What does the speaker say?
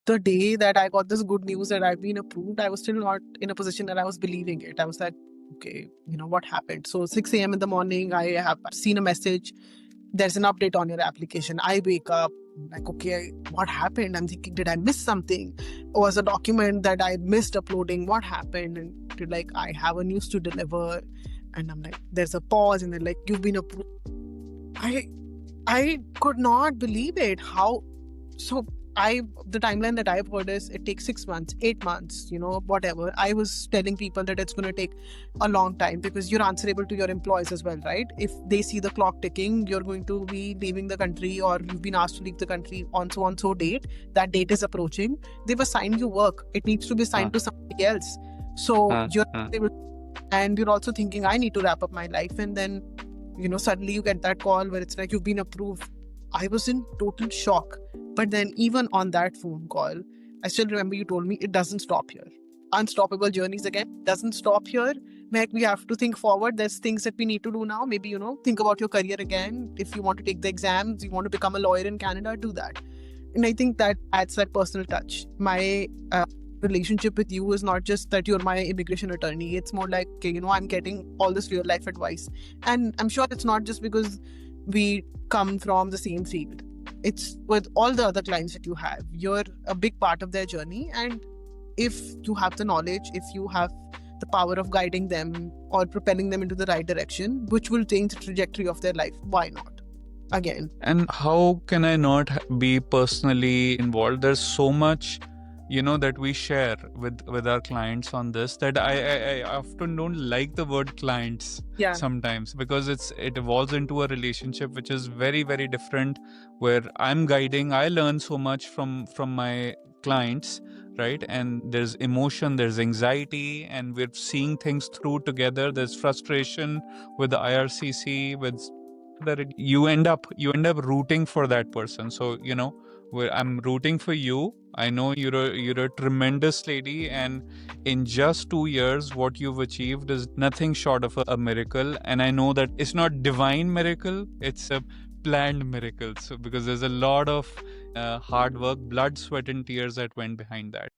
the day that I got this good news that I've been approved, I was still not in a position that I was believing it. I was like, okay, what happened? So 6 a.m. in the morning, I have seen a message. There's an update on your application. I wake up like, okay, what happened? I'm thinking, did I miss something? Or was a document that I missed uploading? What happened? And they're like, I have a news to deliver. And I'm like, there's a pause, and they're like, you've been approved. I could not believe it. The timeline that I've heard is it takes 6 months, 8 months, whatever. I was telling people that it's going to take a long time because you're answerable to your employees as well, right? If they see the clock ticking, you're going to be leaving the country, or you've been asked to leave the country on so date. That date is approaching. They've assigned you work. It needs to be assigned to somebody else. So and you're also thinking, I need to wrap up my life. And then, suddenly you get that call where it's like, you've been approved. I was in total shock. But then even on that phone call, I still remember you told me it doesn't stop here. Unstoppable journeys again doesn't stop here. We have to think forward. There's things that we need to do now. Maybe, think about your career again. If you want to take the exams, you want to become a lawyer in Canada, do that. And I think that adds that personal touch. My relationship with you is not just that you're my immigration attorney. It's more like, okay, I'm getting all this real life advice. And I'm sure it's not just because we come from the same field. It's with all the other clients that you have. You're a big part of their journey. And if you have the knowledge, if you have the power of guiding them or propelling them into the right direction, which will change the trajectory of their life, why not? Again. And how can I not be personally involved? There's so much that we share with our clients on this, that I often don't like the word clients sometimes, because it evolves into a relationship which is very, very different, where I'm guiding. I learn so much from my clients, right? And there's emotion, there's anxiety, and we're seeing things through together. There's frustration with the IRCC, with that you end up rooting for that person. So I'm rooting for you. I know you're a tremendous lady, and in just 2 years what you've achieved is nothing short of a miracle. And I know that it's not divine miracle, it's a planned miracle. So because there's a lot of hard work, blood, sweat and tears that went behind that.